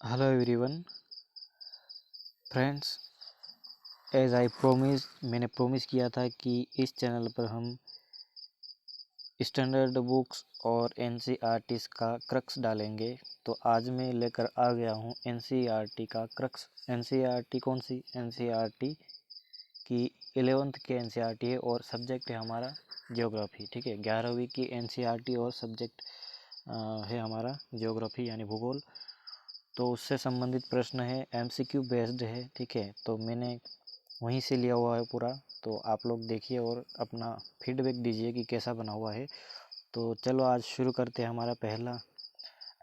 Hello everyone friends, as I promise मैंने promise किया था कि इस चैनल पर हम स्टैंडर्ड बुक्स और एनसीईआरटीज़ का क्रक्स डालेंगे। तो आज मैं लेकर आ गया हूँ एनसीईआरटी का क्रक्स। एनसीईआरटी कौन सी? एनसीईआरटी की 11th के एनसीईआरटी है और सब्जेक्ट है हमारा ज्योग्राफी। ठीक है, 11वीं की एनसीईआरटी और सब्जेक्ट है हमारा ज्योग्राफी यानी भूगोल। तो उससे संबंधित प्रश्न है, एमसीक्यू बेस्ड है। ठीक है, तो मैंने वहीं से लिया हुआ है पूरा। तो आप लोग देखिए और अपना फीडबैक दीजिए कि कैसा बना हुआ है। तो चलो आज शुरू करते हैं हमारा पहला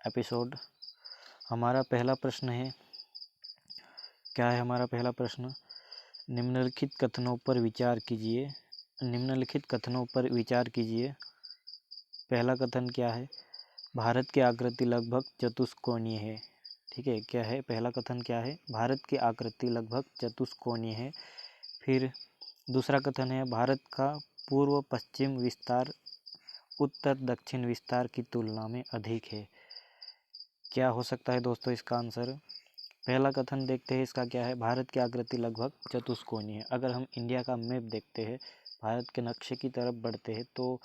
एपिसोड। हमारा पहला प्रश्न है, क्या है हमारा पहला प्रश्न? निम्नलिखित कथनों पर विचार कीजिए। निम्नलिखित कथनों पर विचार कीजिए। पहला कथन क्या है? भारत की आकृति लगभग चतुष्कोणीय है। ठीक है, क्या है पहला कथन? क्या है? भारत की आकृति लगभग चतुष्कोणीय है। फिर दूसरा कथन है, भारत का पूर्व पश्चिम विस्तार उत्तर दक्षिण विस्तार की तुलना में अधिक है। क्या हो सकता है दोस्तों इसका आंसर? पहला कथन देखते हैं, इसका क्या है? भारत की आकृति लगभग चतुष्कोणीय है। अगर हम इंडिया का मैप देखते हैं, भारत के नक्शे की तरफ बढ़ते हैं, तो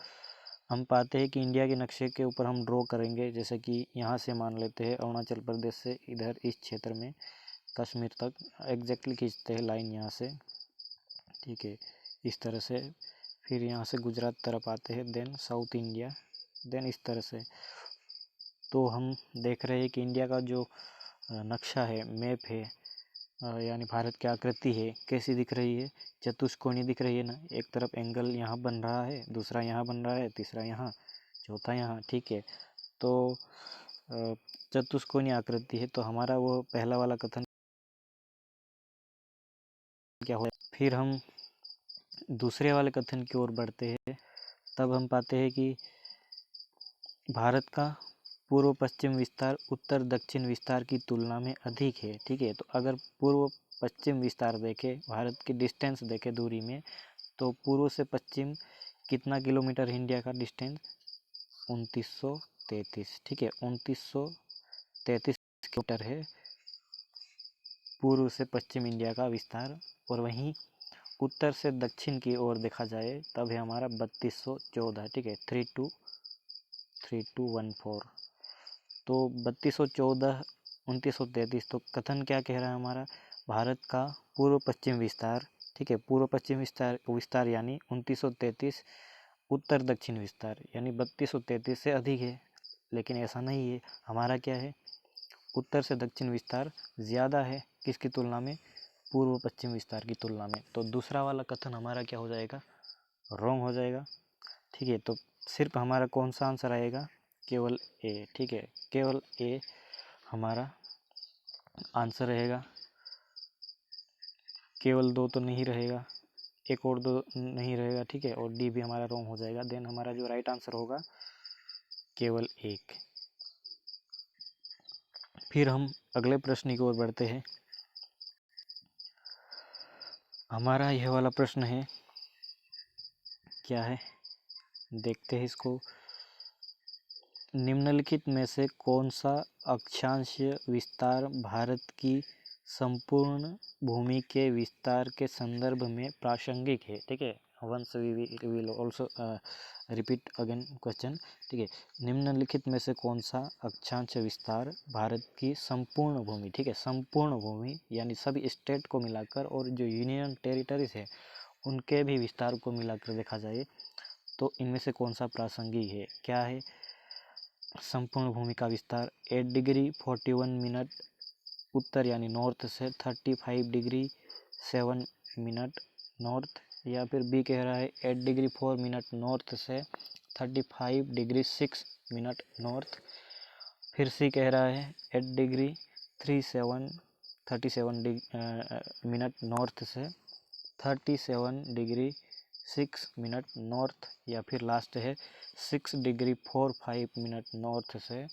हम पाते हैं कि इंडिया के नक्शे के ऊपर हम ड्रॉ करेंगे। जैसे कि यहाँ से मान लेते हैं अरुणाचल प्रदेश से इधर इस क्षेत्र में कश्मीर तक एग्जैक्टली खींचते हैं लाइन यहाँ से। ठीक है, इस तरह से। फिर यहाँ से गुजरात तरफ आते हैं, देन साउथ इंडिया, देन इस तरह से। तो हम देख रहे हैं कि इंडिया का जो नक्शा है, मैप है, यानी भारत की आकृति है, कैसी दिख रही है? चतुष्कोणीय दिख रही है ना। एक तरफ एंगल यहाँ बन रहा है, दूसरा यहाँ बन रहा है, तीसरा यहाँ, चौथा यहाँ। ठीक है, तो चतुष्कोणीय आकृति है। तो हमारा वो पहला वाला कथन क्या हो? फिर हम दूसरे वाले कथन की ओर बढ़ते हैं। तब हम पाते हैं कि भारत का पूर्व पश्चिम विस्तार उत्तर दक्षिण विस्तार की तुलना में अधिक है। ठीक है, तो अगर पूर्व पश्चिम विस्तार देखें, भारत की डिस्टेंस देखें दूरी में, तो पूर्व से पश्चिम कितना किलोमीटर है इंडिया का डिस्टेंस? 2933। ठीक है, 2933 किलोमीटर है पूर्व से पश्चिम इंडिया का विस्तार। और वहीं उत्तर से दक्षिण की ओर देखा जाए तब है हमारा 3214। ठीक है, 3214। तो 3214 2933। तो कथन क्या कह रहा है हमारा? भारत का पूर्व पश्चिम विस्तार, ठीक है, पूर्व पश्चिम विस्तार यानी 2933, उत्तर दक्षिण विस्तार यानी 3233 से अधिक है। लेकिन ऐसा नहीं है, हमारा क्या है? उत्तर से दक्षिण विस्तार ज़्यादा है। किसकी तुलना में? पूर्व पश्चिम विस्तार की तुलना में। तो दूसरा वाला कथन हमारा क्या हो जाएगा? रॉन्ग हो जाएगा। ठीक है, तो सिर्फ हमारा कौन सा आंसर आएगा? केवल ए। ठीक है, केवल ए हमारा आंसर रहेगा। केवल दो तो नहीं रहेगा, एक और दो नहीं रहेगा। ठीक है, और डी भी हमारा रॉन्ग हो जाएगा। देन हमारा जो राइट आंसर होगा केवल एक। फिर हम अगले प्रश्न की ओर बढ़ते हैं। हमारा यह वाला प्रश्न है, क्या है देखते हैं इसको। निम्नलिखित में से कौन सा अक्षांशीय विस्तार भारत की संपूर्ण भूमि के विस्तार के संदर्भ में प्रासंगिक है? ठीक है, once we will also repeat again question. ठीक है, निम्नलिखित में से कौन सा अक्षांश विस्तार भारत की संपूर्ण भूमि, ठीक है, संपूर्ण भूमि यानी सभी स्टेट को मिलाकर और जो यूनियन टेरिटरीज है उनके भी विस्तार को मिलाकर देखा जाए तो इनमें से कौन सा प्रासंगिक है? क्या है संपूर्ण भूमि का विस्तार? 8 डिग्री 41 मिनट उत्तर यानी नॉर्थ से, 35 डिग्री 7 मिनट नॉर्थ, या फिर बी कह रहा है 8 डिग्री 4 मिनट नॉर्थ से 35 डिग्री 6 मिनट नॉर्थ। फिर सी कह रहा है 8 डिग्री 37 मिनट नॉर्थ से 37 डिग्री 6 मिनट नॉर्थ, या फिर लास्ट है 6 डिग्री 45 मिनट नॉर्थ से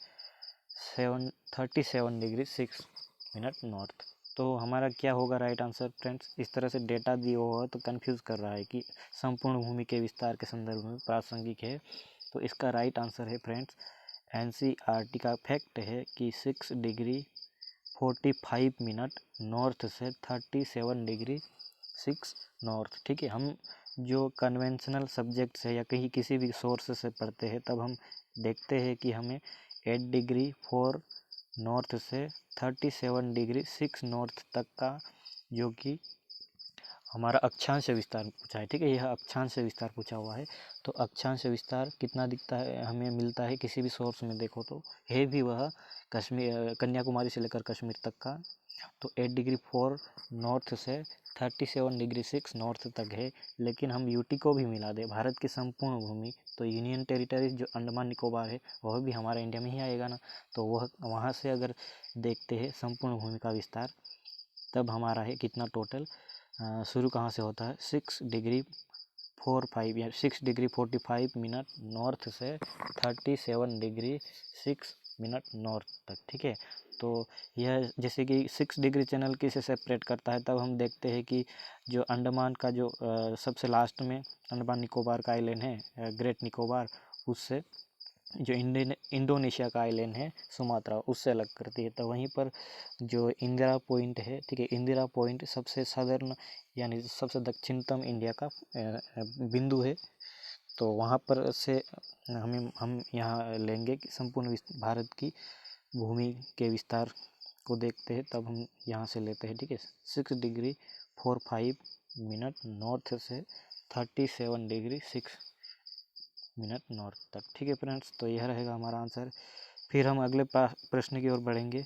37 डिग्री 6 मिनट नॉर्थ। तो हमारा क्या होगा राइट आंसर फ्रेंड्स? इस तरह से डेटा दिया हुआ तो कंफ्यूज कर रहा है कि संपूर्ण भूमि के विस्तार के संदर्भ में प्रासंगिक है। तो इसका राइट आंसर है फ्रेंड्स, एनसीईआरटी का फैक्ट है कि 6 डिग्री 45 नॉर्थ से 37 डिग्री 6 नॉर्थ। ठीक है, हम जो कन्वेंशनल सब्जेक्ट्स है या कहीं किसी भी सोर्स से पढ़ते हैं तब हम देखते हैं कि हमें 8 डिग्री 4 नॉर्थ से 37 डिग्री 6 नॉर्थ तक का जो कि हमारा अक्षांश विस्तार पूछा है। ठीक है, यह अक्षांश विस्तार पूछा हुआ है। तो अक्षांश विस्तार कितना दिखता है, हमें मिलता है किसी भी सोर्स में देखो तो है भी वह कश्मीर कन्याकुमारी से लेकर कश्मीर तक का। तो 8 डिग्री 4 नॉर्थ से 37 डिग्री 6 नॉर्थ तक है। लेकिन हम यूटी को भी मिला दें, भारत की संपूर्ण भूमि, तो यूनियन टेरिटरीज जो अंडमान निकोबार है वह भी हमारे इंडिया में ही आएगा ना। तो वह वहाँ से अगर देखते हैं संपूर्ण भूमि का विस्तार, तब हमारा है कितना टोटल, शुरू कहाँ से होता है 6 डिग्री 45 या 6 डिग्री 45 नॉर्थ से 37 डिग्री 6 नॉर्थ तक। ठीक है, तो यह जैसे कि 6 डिग्री चैनल किसे सेपरेट करता है, तब हम देखते हैं कि जो अंडमान का जो सबसे लास्ट में अंडमान निकोबार का आइलैंड है ग्रेट निकोबार, उससे जो इंडोनेशिया का आइलैंड है सुमात्रा, उससे अलग करती है। तो वहीं पर जो इंदिरा पॉइंट है, ठीक है, इंदिरा पॉइंट सबसे सदर्न यानी सबसे दक्षिणतम इंडिया का बिंदु है। तो वहाँ पर से हम यहाँ लेंगे कि संपूर्ण भारत की भूमि के विस्तार को देखते हैं, तब हम यहाँ से लेते हैं। ठीक है, 6 डिग्री 45 नॉर्थ से 37 डिग्री 6 नॉर्थ तक। ठीक है फ्रेंड्स, तो यह रहेगा हमारा आंसर। फिर हम अगले प्रश्न की ओर बढ़ेंगे।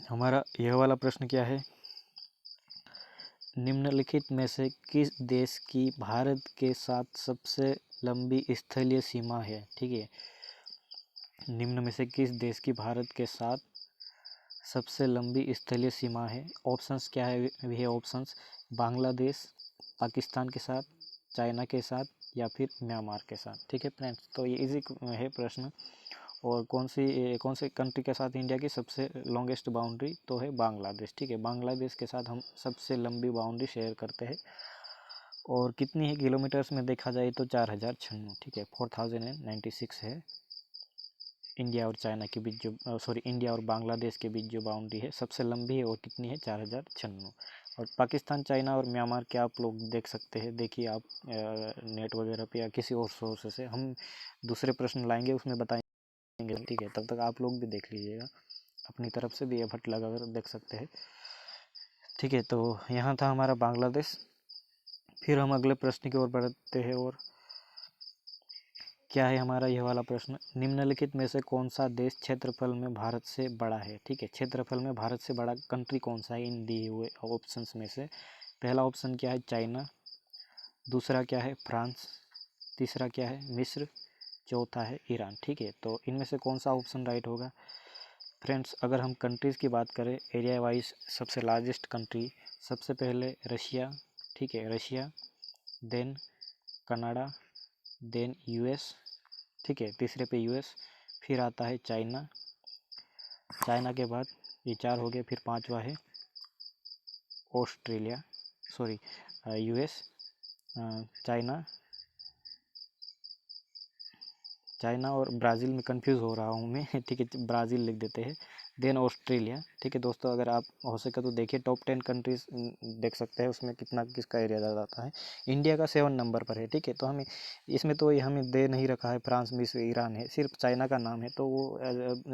हमारा यह वाला प्रश्न क्या है, निम्नलिखित में से किस देश की भारत के साथ सबसे लंबी स्थलीय सीमा है। ठीक है, निम्न में से किस देश की भारत के साथ सबसे लंबी स्थलीय सीमा है। ऑप्शंस क्या है, वह ऑप्शंस बांग्लादेश, पाकिस्तान के साथ, चाइना के साथ या फिर म्यांमार के साथ। ठीक है फ्रेंड्स, तो ये इजी है प्रश्न। और कौन से कंट्री के साथ इंडिया की सबसे लॉन्गेस्ट बाउंड्री, तो है बांग्लादेश। ठीक है, बांग्लादेश के साथ हम सबसे लंबी बाउंड्री शेयर करते हैं। और कितनी है किलोमीटर्स में देखा जाए तो 4096। ठीक है, 4096 है इंडिया और चाइना के बीच जो इंडिया और बांग्लादेश के बीच जो बाउंड्री है सबसे लंबी है, और कितनी है 4096। और पाकिस्तान, चाइना और म्यांमार के आप लोग देख सकते हैं, देखिए आप नेट वगैरह पे या किसी और सोर्स से। हम दूसरे प्रश्न लाएंगे उसमें बताएंगे। ठीक है, तब तक आप लोग भी देख लीजिएगा, अपनी तरफ से भी एफर्ट लगा कर देख सकते हैं। ठीक है, तो यहाँ था हमारा बांग्लादेश। फिर हम अगले प्रश्न की ओर बढ़ते हैं। और क्या है हमारा यह वाला प्रश्न, निम्नलिखित में से कौन सा देश क्षेत्रफल में भारत से बड़ा है। ठीक है, क्षेत्रफल में भारत से बड़ा कंट्री कौन सा है इन दिए हुए ऑप्शंस में से। पहला ऑप्शन क्या है, चाइना। दूसरा क्या है, फ्रांस। तीसरा क्या है, मिस्र। चौथा है ईरान। ठीक है, तो इनमें से कौन सा ऑप्शन राइट होगा फ्रेंड्स। अगर हम कंट्रीज़ की बात करें एरिया वाइज, सबसे लार्जेस्ट कंट्री सबसे पहले रशिया। ठीक है, Russia, then Canada, then US. ठीक है, तीसरे पे यूएस, फिर आता है चाइना। चाइना के बाद ये 4 हो गए, फिर 5वां है Australia, sorry US, China, China और ब्राज़ील में कंफ्यूज हो रहा हूँ मैं। ठीक है, ब्राज़ील लिख देते हैं, देन ऑस्ट्रेलिया। ठीक है दोस्तों, अगर आप हो सके तो देखिए टॉप 10 कंट्रीज देख सकते हैं, उसमें कितना किसका एरिया ज़्यादा आता है। इंडिया का 7 नंबर पर है। ठीक है, तो हमें इसमें तो हमें दे नहीं रखा है, फ्रांस, मिस्र, ईरान है, सिर्फ चाइना का नाम है, तो वो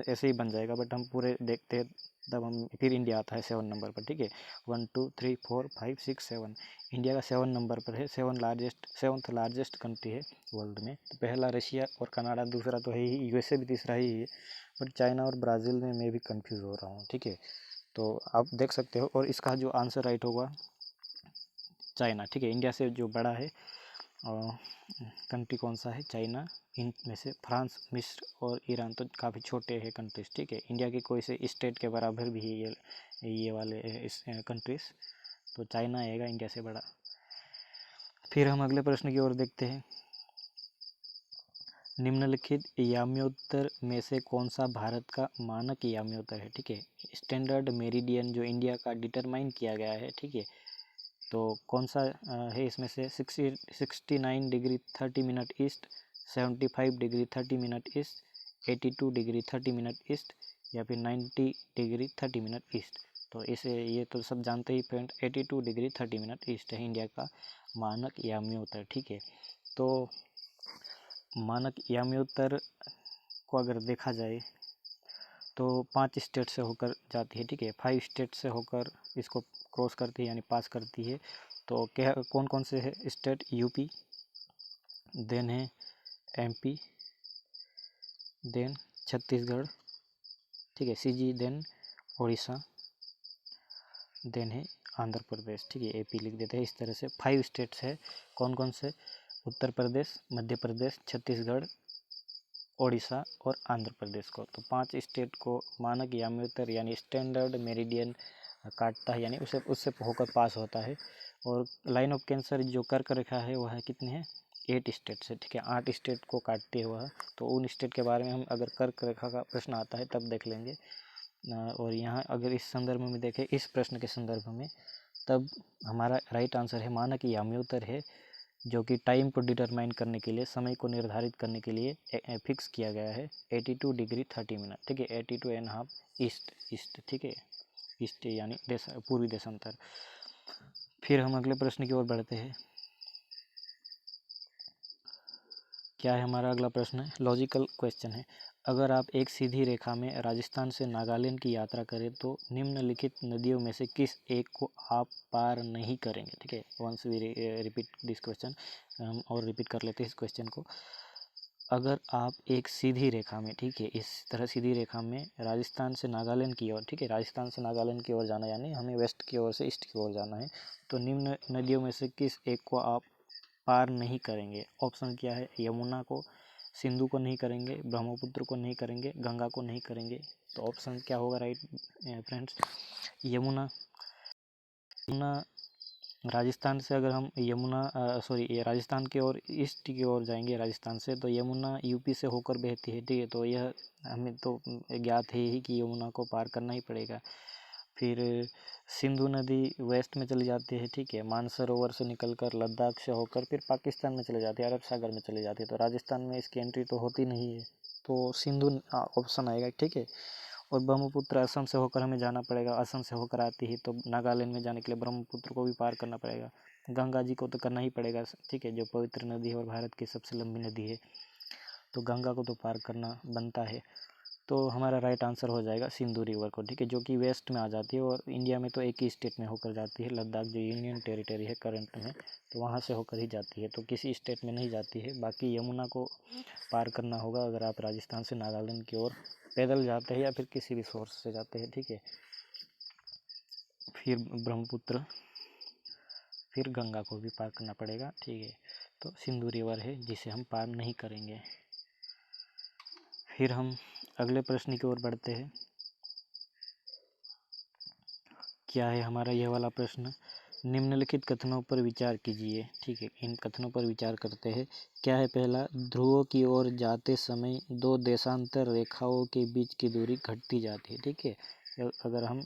ऐसे ही बन जाएगा। बट हम पूरे देखते हैं तब हम फिर इंडिया आता है 7 नंबर पर। ठीक है, 1 2 3 4 5 6 7, इंडिया का 7 नंबर पर है। 7th लार्जेस्ट कंट्री है वर्ल्ड में। तो पहला रशिया और कनाडा, दूसरा तो है ही यूएसए भी, तीसरा ही है। बट चाइना और ब्राज़ील में मैं भी कंफ्यूज हो रहा हूँ। ठीक है, तो आप देख सकते हो। और इसका जो आंसर राइट होगा चाइना। ठीक है, इंडिया से जो बड़ा है कंट्री कौन सा है, चाइना। इनमें से फ्रांस, मिस्र और ईरान तो काफ़ी छोटे हैं कंट्रीज। ठीक है, इंडिया के कोई से स्टेट के बराबर भी है ये वाले इस कंट्रीज। तो चाइना आएगा इंडिया से बड़ा। फिर हम अगले प्रश्न की ओर देखते हैं, निम्नलिखित याम्योत्तर में से कौन सा भारत का मानक याम्योत्तर है। ठीक है, स्टैंडर्ड मेरिडियन जो इंडिया का डिटरमाइन किया गया है। ठीक है, तो कौन सा है इसमें से 69 degree 30 minute east, 75 degree 30 minute east, 82 degree 30 minute east या फिर 90 डिग्री 30 मिनट ईस्ट। तो इसे ये तो सब जानते ही फ्रेंड, 82 डिग्री 30 मिनट ईस्ट है इंडिया का मानक यामी उत्तर। ठीक है, तो मानक यामी उत्तर को अगर देखा जाए तो 5 स्टेट से होकर जाती है। ठीक है, 5 स्टेट से होकर इसको क्रॉस करती है यानी पास करती है। तो क्या कौन कौन से है स्टेट? यूपी, देन है एमपी, देन छत्तीसगढ़, ठीक है सीजी, देन उड़ीसा, देन है आंध्र प्रदेश। ठीक है, एपी लिख देते हैं। इस तरह से 5 स्टेट्स है। कौन कौन से? उत्तर प्रदेश, मध्य प्रदेश, छत्तीसगढ़, ओडिशा और आंध्र प्रदेश को। तो 5 स्टेट को मानक यामी उत्तर यानी स्टैंडर्ड मेरिडियन काटता है, यानी उससे होकर पास होता है। और लाइन ऑफ कैंसर जो कर्क रेखा है वह कितने हैं? 8 स्टेट से। ठीक है, 8 स्टेट को काटती है वह। तो उन स्टेट के बारे में हम अगर कर्क रेखा का प्रश्न आता है तब देख लेंगे। और यहाँ अगर इस संदर्भ में देखें, इस प्रश्न के संदर्भ में, तब हमारा राइट आंसर है मानक यामी उत्तर है, जो कि टाइम को डिटरमाइन करने के लिए, समय को निर्धारित करने के लिए फिक्स किया गया है 82 डिग्री 30 मिनट। ठीक है, 82.5 ईस्ट। ठीक है, ईस्ट यानी पूर्वी देशांतर। फिर हम अगले प्रश्न की ओर बढ़ते हैं। क्या है हमारा अगला प्रश्न? है लॉजिकल क्वेश्चन है। अगर आप एक सीधी रेखा में राजस्थान से नागालैंड की यात्रा करें तो निम्नलिखित नदियों में से किस एक को आप पार नहीं करेंगे? ठीक है, once we repeat this question, और रिपीट कर लेते हैं इस क्वेश्चन को। अगर आप एक सीधी रेखा में, ठीक है, इस तरह सीधी रेखा में राजस्थान से नागालैंड की ओर, ठीक है, राजस्थान से नागालैंड की ओर जाना यानी हमें वेस्ट की ओर से ईस्ट की ओर जाना है, तो निम्न नदियों में से किस एक को आप पार नहीं करेंगे? ऑप्शन क्या है? यमुना को, सिंधु को नहीं करेंगे, ब्रह्मपुत्र को नहीं करेंगे, गंगा को नहीं करेंगे। तो ऑप्शन क्या होगा राइट फ्रेंड्स? यमुना। यमुना राजस्थान से अगर हम यमुना ये राजस्थान की ओर ईस्ट की ओर जाएंगे राजस्थान से, तो यमुना यूपी से होकर बहती है। ठीक है, तो यह हमें तो ज्ञात है ही कि यमुना को पार करना ही पड़ेगा। फिर सिंधु नदी वेस्ट में चली जाती है। ठीक है, मानसरोवर से निकलकर लद्दाख से होकर फिर पाकिस्तान में चली जाती है, अरब सागर में चली जाती है। तो राजस्थान में इसकी एंट्री तो होती नहीं है, तो सिंधु ऑप्शन आएगा। ठीक है, और ब्रह्मपुत्र असम से होकर हमें जाना पड़ेगा, असम से होकर आती है, तो नागालैंड में जाने के लिए ब्रह्मपुत्र को भी पार करना पड़ेगा। गंगा जी को तो करना ही पड़ेगा, ठीक है, जो पवित्र नदी है और भारत की सबसे लंबी नदी है, तो गंगा को तो पार करना बनता है। तो हमारा राइट आंसर हो जाएगा सिंधु रिवर को। ठीक है, जो कि वेस्ट में आ जाती है और इंडिया में तो एक ही स्टेट में होकर जाती है, लद्दाख जो यूनियन टेरिटरी है करंट में, तो वहाँ से होकर ही जाती है, तो किसी स्टेट में नहीं जाती है। बाकी यमुना को पार करना होगा अगर आप राजस्थान से नागालैंड की ओर पैदल जाते हैं या फिर किसी भी सोर्स से जाते हैं। ठीक है, फिर ब्रह्मपुत्र, फिर गंगा को भी पार करना पड़ेगा। ठीक है, तो सिंधु रिवर है जिसे हम पार नहीं करेंगे। फिर हम अगले प्रश्न की ओर बढ़ते हैं। क्या है हमारा यह वाला प्रश्न? निम्नलिखित कथनों पर विचार कीजिए। ठीक है, इन कथनों पर विचार करते हैं। क्या है पहला? ध्रुवों की ओर जाते समय दो देशांतर रेखाओं के बीच की दूरी घटती जाती है। ठीक है, अगर हम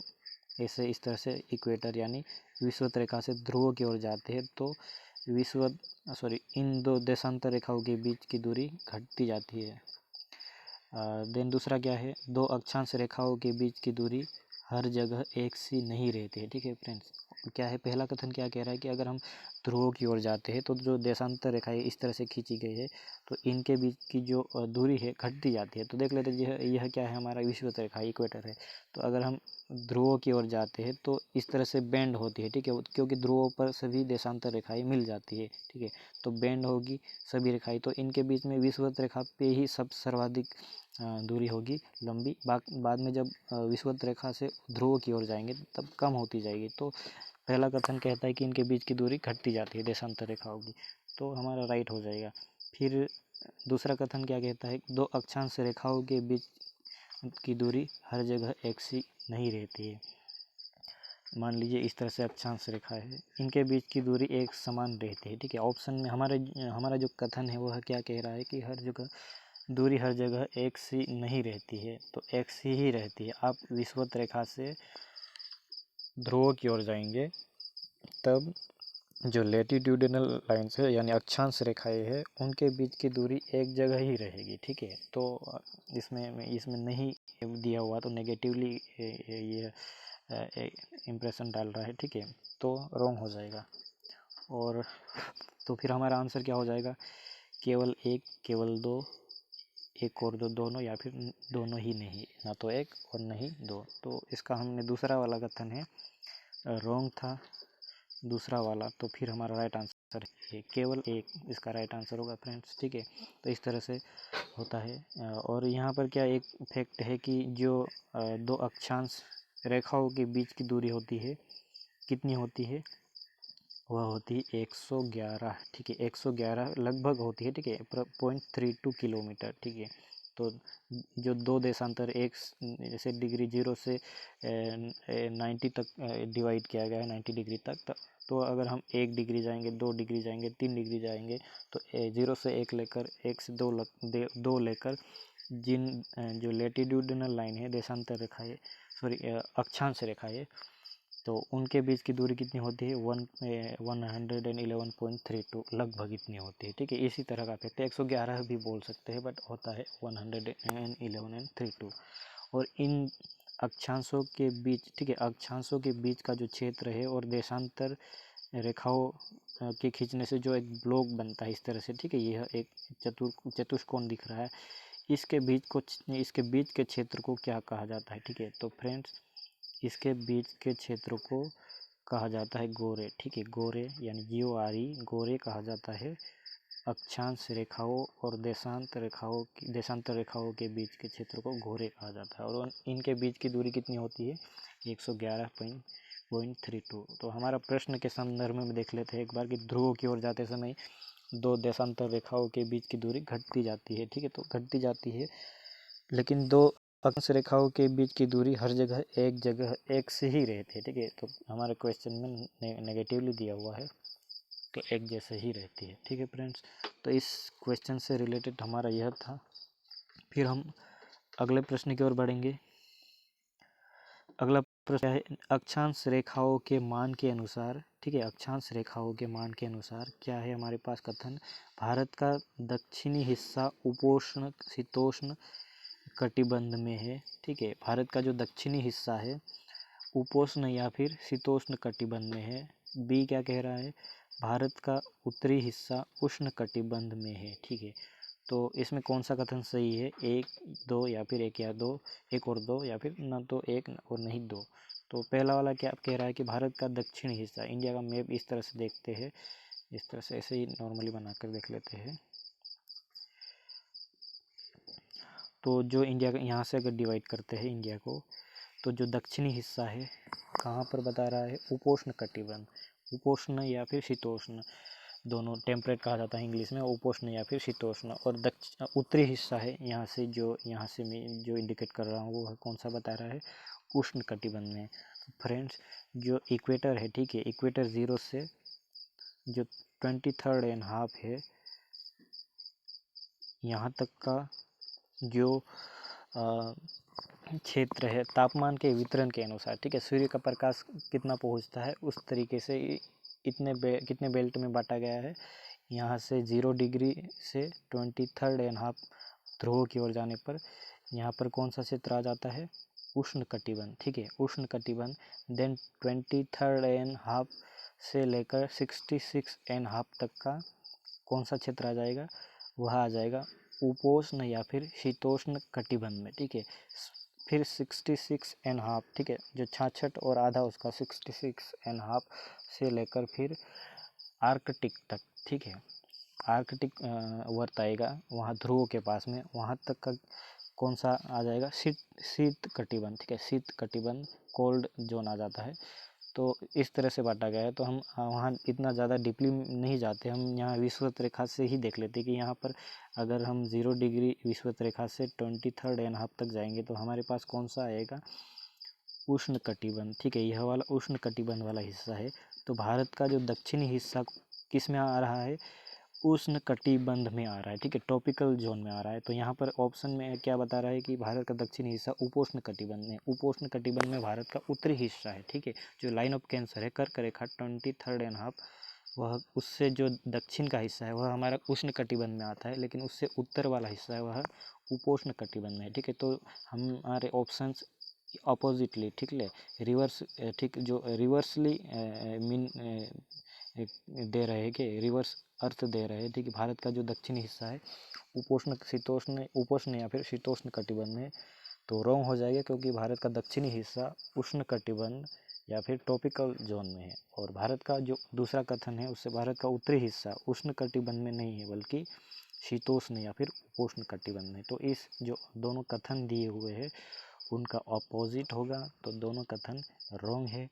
ऐसे इस तरह से इक्वेटर यानी विषुवत रेखा से ध्रुवों की ओर जाते हैं तो इन दो देशांतर रेखाओं के बीच की दूरी घटती जाती है। देन दूसरा क्या है? दो अक्षांश रेखाओं के बीच की दूरी हर जगह एक सी नहीं रहती है। ठीक है फ्रेंड्स, क्या है पहला कथन क्या कह रहा है कि अगर हम ध्रुवों की ओर जाते हैं तो जो देशांतर रेखाएं इस तरह से खींची गई है तो इनके बीच की जो दूरी है घटती जाती है। तो देख लेते हैं यह क्या है? हमारा विषुवत रेखा इक्वेटर है। तो अगर हम ध्रुवों की ओर जाते हैं तो इस तरह से बेंड होती है। ठीक है, क्योंकि ध्रुवों पर सभी देशांतर रेखाएं मिल जाती है। ठीक है, तो बेंड होगी सभी रेखाएं, तो इनके बीच में विषुवत रेखा पे ही सब सर्वाधिक दूरी होगी लंबी। बाद में जब विषुवत रेखा से ध्रुव की ओर जाएंगे तब कम होती जाएगी। तो पहला कथन कहता है कि इनके बीच की दूरी घटती जाती है देशांतर रेखाओं की, तो हमारा राइट हो जाएगा। फिर दूसरा कथन क्या कहता है? दो अक्षांश रेखाओं के बीच की दूरी हर जगह एक सी नहीं रहती है। मान लीजिए इस तरह से अक्षांश रेखा है, इनके बीच की दूरी एक समान रहती है। ठीक है, ऑप्शन में हमारा जो कथन है वह क्या कह रहा है कि हर जगह दूरी हर जगह एक सी नहीं रहती है, तो एक सी ही रहती है। आप विषुवत रेखा से ध्रुव की ओर जाएंगे तब जो लेटिट्यूडिनल लाइन्स है यानी अक्षांश रेखाएं है उनके बीच की दूरी एक जगह ही रहेगी, ठीक है। तो इसमें नहीं दिया हुआ तो नेगेटिवली ये इम्प्रेशन डाल रहा है, ठीक है, तो रॉन्ग हो जाएगा। और तो फिर हमारा आंसर क्या हो जाएगा, केवल एक, केवल दो, एक और दो, दोनों या फिर दोनों ही नहीं, ना तो एक और नहीं दो। तो इसका हमने दूसरा वाला कथन है रॉन्ग था दूसरा वाला, तो फिर हमारा राइट आंसर है केवल एक, इसका राइट आंसर होगा फ्रेंड्स, ठीक है। तो इस तरह से होता है। और यहाँ पर क्या एक फैक्ट है कि जो दो अक्षांश रेखाओं के बीच की दूरी होती है कितनी होती है, वह होती है 111, ठीक है, 111 लगभग होती है, ठीक है, 0.32 किलोमीटर, ठीक है। तो जो दो देशांतर एक जैसे डिग्री 0 से 90 तक डिवाइड किया गया है, 90 डिग्री तक, तो अगर हम 1 डिग्री जाएंगे, 2 डिग्री जाएंगे, 3 डिग्री जाएंगे, तो 0 से 1 लेकर 1 से 2 लेकर जिन जो लेटिट्यूडिनल लाइन है, देशांतर रेखा है, सॉरी अक्षांश रेखा है, तो उनके बीच की दूरी कितनी होती है 111.32 लगभग इतनी होती है, ठीक है। इसी तरह का फैक्ट है, 111 भी बोल सकते हैं बट होता है 111.32। और इन अक्षांशों के बीच, ठीक है, अक्षांशों के बीच का जो क्षेत्र है और देशांतर रेखाओं के खींचने से जो एक ब्लॉक बनता है इस तरह से, ठीक है, यह एक चतुष्कोण दिख रहा है, इसके बीच के क्षेत्र को क्या कहा जाता है, ठीक है। तो फ्रेंड्स इसके बीच के क्षेत्र को कहा जाता है गोरे, ठीक है, गोरे यानी GORE, गोरे कहा जाता है अक्षांश रेखाओं और देशांतर रेखाओं के बीच के क्षेत्र को गोरे कहा जाता है। और इनके बीच की दूरी कितनी होती है 111.32। तो हमारा प्रश्न के संदर्भ में देख लेते हैं एक बार कि ध्रुवों की ओर जाते समय दो देशांतर रेखाओं के बीच की दूरी घटती जाती है, ठीक है, तो घटती जाती है, लेकिन दो अक्षांश रेखाओं के बीच की दूरी हर जगह एक से ही रहती है, ठीक है। तो हमारे क्वेश्चन में नेगेटिवली दिया हुआ है तो एक जैसे ही रहती है, ठीक है फ्रेंड्स। तो इस क्वेश्चन से रिलेटेड हमारा यह था। फिर हम अगले प्रश्न की ओर बढ़ेंगे। अगला प्रश्न है अक्षांश रेखाओं के मान के अनुसार, ठीक है, अक्षांश रेखाओं के मान के अनुसार क्या है हमारे पास कथन, भारत का दक्षिणी हिस्सा उपोष्ण शीतोष्ण कटिबंध में है, ठीक है, भारत का जो दक्षिणी हिस्सा है उपोष्ण या फिर शीतोष्ण कटिबंध में है। बी क्या कह रहा है, भारत का उत्तरी हिस्सा उष्ण कटिबंध में है, ठीक है। तो इसमें कौन सा कथन सही है, एक, दो या फिर एक या दो, एक और दो या फिर न तो एक और नहीं दो। तो पहला वाला क्या कह रहा है कि भारत का दक्षिणी हिस्सा, इंडिया का मैप इस तरह से देखते हैं, इस तरह से ऐसे ही नॉर्मली बनाकर देख लेते हैं। तो जो इंडिया का यहाँ से अगर डिवाइड करते हैं इंडिया को, तो जो दक्षिणी हिस्सा है कहाँ पर बता रहा है, उपोष्ण कटिबंध, उपोष्ण या फिर शीतोष्ण, दोनों टेम्परेट कहा जाता है इंग्लिश में, उपोष्ण या फिर शीतोष्ण। और उत्तरी हिस्सा है यहाँ से मैं जो इंडिकेट कर रहा हूँ वो कौन सा बता रहा है, उष्ण कटिबंध में। तो फ्रेंड्स जो इक्वेटर है, ठीक है, इक्वेटर 0 से जो 23.5 है यहाँ तक का जो क्षेत्र है तापमान के वितरण के अनुसार, ठीक है, सूर्य का प्रकाश कितना पहुंचता है उस तरीके से कितने बेल्ट में बांटा गया है। यहाँ से 0 डिग्री से 23.5 ध्रुव की ओर जाने पर यहाँ पर कौन सा क्षेत्र आ जाता है, उष्ण कटिबंध, ठीक है, उष्ण कटिबंध। देन 23.5 से लेकर 66.5 तक का कौन सा क्षेत्र आ जाएगा, वह आ जाएगा उपोष्ण या फिर शीतोष्ण कटिबंध में, ठीक है। फिर 66.5, ठीक है, जो 66 और आधा उसका 66.5 से लेकर फिर आर्कटिक तक, ठीक है, आर्कटिक वर्त आएगा वहाँ ध्रुव के पास में, वहाँ तक का कौन सा आ जाएगा, शीत कटिबंध, ठीक है, शीत कटिबंध कोल्ड जोन आ जाता है। तो इस तरह से बांटा गया है। तो हम वहाँ इतना ज़्यादा डीपली नहीं जाते, हम यहाँ विषुवत रेखा से ही देख लेते कि यहाँ पर अगर हम 0 डिग्री विषुवत रेखा से 23.5 तक जाएंगे तो हमारे पास कौन सा आएगा, उष्ण कटिबंध, ठीक है, यह वाला उष्ण कटिबंध वाला हिस्सा है। तो भारत का जो दक्षिणी हिस्सा किस में आ रहा है, उष्ण कटिबंध में आ रहा है, ठीक है, ट्रॉपिकल जोन में आ रहा है। तो यहाँ पर ऑप्शन में क्या बता रहा है कि भारत का दक्षिणी हिस्सा उपोष्ण कटिबंध में, उपोष्ण कटिबंध में भारत का उत्तरी हिस्सा है, ठीक है, जो लाइन ऑफ कैंसर है कर्क रेखा 23.5 वह उससे जो दक्षिण का हिस्सा है वह हमारा उष्ण कटिबंध में आता है, लेकिन उससे उत्तर वाला हिस्सा है वह उपोष्ण कटिबंध में है। ठीक है, तो हमारे ऑप्शंस अपोजिटली, ठीक है, रिवर्स, ठीक, जो रिवर्सली मीन दे रहे हैं कि रिवर्स अर्थ दे रहे हैं। ठीक है, भारत का जो दक्षिणी हिस्सा है उपोष्ण शीतोष्ण उपोष्ण या फिर शीतोष्ण कटिबंध में, तो रॉन्ग हो जाएगा, क्योंकि भारत का दक्षिणी हिस्सा उष्ण कटिबंध या फिर ट्रॉपिकल जोन में है। और भारत का जो दूसरा कथन है उससे भारत का उत्तरी हिस्सा उष्ण कटिबंध में नहीं है, बल्कि शीतोष्ण या फिर उपोष्ण कटिबंध में। तो इस जो दोनों कथन दिए हुए हैं उनका अपोजिट होगा, तो दोनों कथन रॉन्ग है।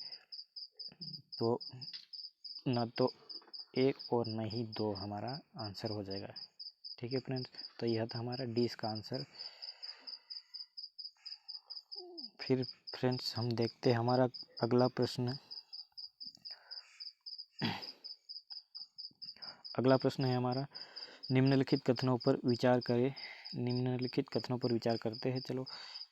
तो न तो एक और न ही दो हमारा आंसर हो जाएगा। ठीक है फ्रेंड्स, तो यह था हमारा डी इसका आंसर। फिर फ्रेंड्स हम देखते हैं हमारा अगला प्रश्न। अगला प्रश्न है हमारा, निम्नलिखित कथनों पर विचार करें। निम्नलिखित कथनों पर विचार करते हैं। चलो,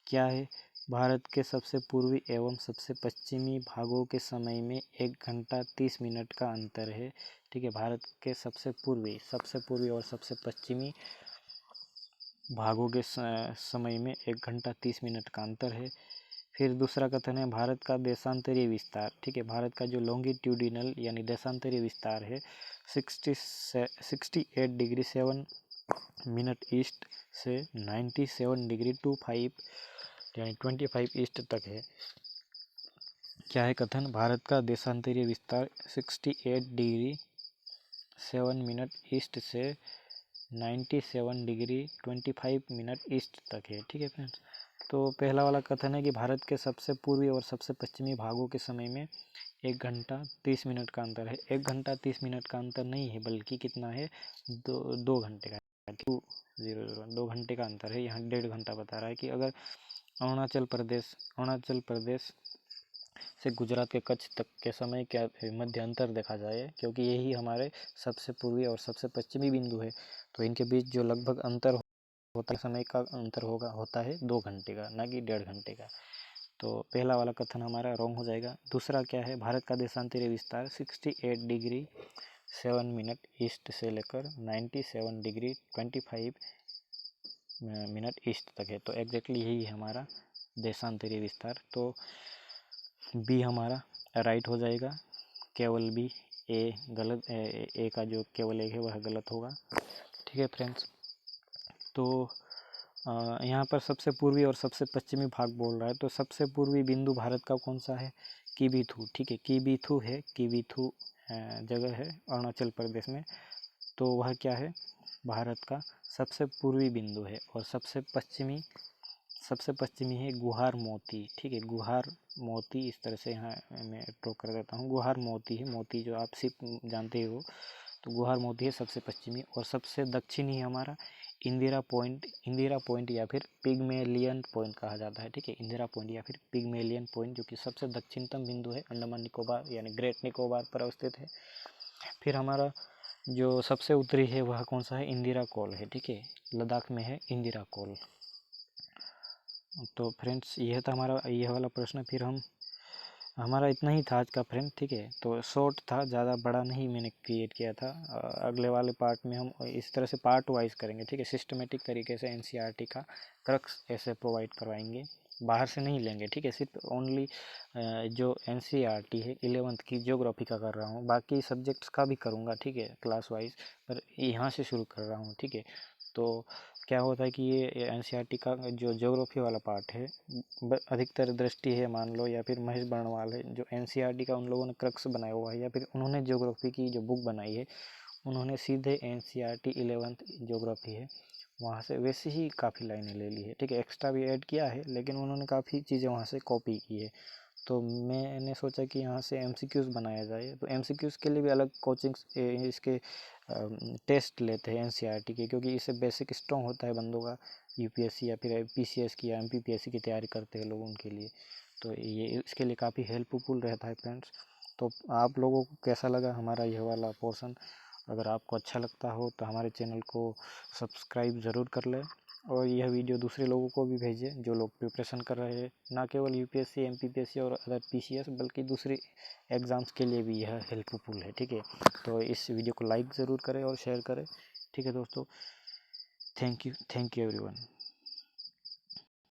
क्या है? भारत के सबसे पूर्वी एवं सबसे पश्चिमी भागों के समय में 1 घंटा 30 मिनट का अंतर है। ठीक है, भारत के सबसे पूर्वी और सबसे पश्चिमी भागों के समय में 1 घंटा 30 मिनट का अंतर है। फिर दूसरा कथन है, भारत का देशांतरीय विस्तार। ठीक है, भारत का जो लॉन्गिट्यूडिनल यानी देशांतरीय विस्तार है 68 डिग्री 7 मिनट ईस्ट से 97 डिग्री 25 यानी 25 ईस्ट तक है। क्या है कथन? भारत का देशांतरीय विस्तार 68 डिग्री 7 मिनट ईस्ट से 97 डिग्री 25 मिनट ईस्ट तक है। ठीक है फ्रेंड्स, तो पहला वाला कथन है कि भारत के सबसे पूर्वी और सबसे पश्चिमी भागों के समय में 1 घंटा 30 मिनट का अंतर है। 1 घंटा 30 मिनट का अंतर नहीं है, बल्कि कितना है? 2 घंटे का, 2 घंटे का अंतर है। यहाँ 1.5 घंटा बता रहा है कि अगर अरुणाचल प्रदेश से गुजरात के कच्छ तक के समय का मध्य अंतर देखा जाए, क्योंकि यही हमारे सबसे पूर्वी और सबसे पश्चिमी बिंदु है, तो इनके बीच जो लगभग अंतर होता है, समय का अंतर होता है 2 घंटे का, ना कि 1.5 घंटे का। तो पहला वाला कथन हमारा रॉन्ग हो जाएगा। दूसरा क्या है? भारत का देशांतरीय विस्तार 68 डिग्री 7 मिनट ईस्ट से लेकर 97 डिग्री 25 मिनट ईस्ट तक है, तो एग्जैक्टली यही है हमारा देशांतरीय विस्तार। तो बी हमारा राइट हो जाएगा, केवल बी। ए गलत, ए का जो केवल एक है वह गलत होगा। ठीक है फ्रेंड्स, तो यहाँ पर सबसे पूर्वी और सबसे पश्चिमी भाग बोल रहा है, तो सबसे पूर्वी बिंदु भारत का कौन सा है? किबीथू। ठीक है, किबीथू है, किबीथू जगह है अरुणाचल प्रदेश में, तो वह क्या है? भारत का सबसे पूर्वी बिंदु है। और सबसे पश्चिमी है गुहार मोती। ठीक है, गुहार मोती, इस तरह से यहाँ मैं ड्रॉ कर देता हूँ। गुहार मोती है, मोती जो आप सिर्फ जानते हो, तो गुहार मोती है सबसे पश्चिमी। और सबसे दक्षिणी है हमारा इंदिरा पॉइंट या फिर पिग्मेलियन पॉइंट कहा जाता है। ठीक है, इंदिरा पॉइंट या फिर पिग्मेलियन पॉइंट, जो कि सबसे दक्षिणतम बिंदु है, अंडमान निकोबार यानी ग्रेट निकोबार पर अवस्थित है। फिर हमारा जो सबसे उत्तरी है वह कौन सा है? इंदिरा कॉल है। ठीक है, लद्दाख में है इंदिरा कॉल। तो फ्रेंड्स यह था हमारा यह वाला प्रश्न। फिर हमारा इतना ही था आज का फ्रेंड। ठीक है, तो शॉर्ट था, ज़्यादा बड़ा नहीं मैंने क्रिएट किया था। अगले वाले पार्ट में हम इस तरह से पार्ट वाइज करेंगे। ठीक है, सिस्टमेटिक तरीके से एनसीईआरटी का क्रक्स ऐसे प्रोवाइड करवाएंगे, बाहर से नहीं लेंगे। ठीक है, सिर्फ ओनली जो एनसीईआरटी है 11th की ज्योग्राफी का कर रहा हूँ, बाकी सब्जेक्ट्स का भी करूँगा। ठीक है, क्लास वाइज, पर यहाँ से शुरू कर रहा हूँ। ठीक है, तो क्या होता है कि ये एनसीईआरटी का जो ज्योग्राफी वाला पार्ट है, अधिकतर दृष्टि है मान लो, या फिर महेश बर्णवाल है जो एनसीईआरटी का उन लोगों ने क्रक्स बनाया हुआ है, या फिर उन्होंने ज्योग्राफी की जो बुक बनाई है उन्होंने सीधे एनसीईआरटी 11th ज्योग्राफी है वहाँ से वैसे ही काफ़ी लाइनें ले ली है। ठीक है, एक्स्ट्रा भी ऐड किया है, लेकिन उन्होंने काफ़ी चीज़ें वहाँ से कॉपी की है। तो मैंने सोचा कि यहाँ से एमसीक्यूज़ बनाया जाए, तो एमसीक्यूज़ के लिए भी अलग कोचिंग्स इसके टेस्ट लेते हैं एनसीईआरटी के, क्योंकि इससे बेसिक स्ट्रॉन्ग होता है बंदों का, यूपीएससी या फिर पीसीएस की या एमपीपीएससी की तैयारी करते हैं लोग उनके लिए, तो ये इसके लिए काफ़ी हेल्पफुल रहता है फ्रेंड्स। तो आप लोगों को कैसा लगा हमारा यह वाला पोर्शन? अगर आपको अच्छा लगता हो तो हमारे चैनल को सब्सक्राइब ज़रूर कर लें, और यह वीडियो दूसरे लोगों को भी भेजें जो लोग प्रिपरेशन कर रहे हैं, ना केवल यूपीएससी, एमपीपीएससी और अदर पीसीएस, बल्कि दूसरे एग्ज़ाम्स के लिए भी यह हेल्पफुल है। ठीक है, तो इस वीडियो को लाइक ज़रूर करें और शेयर करें। ठीक है दोस्तों, थैंक यू एवरीवन।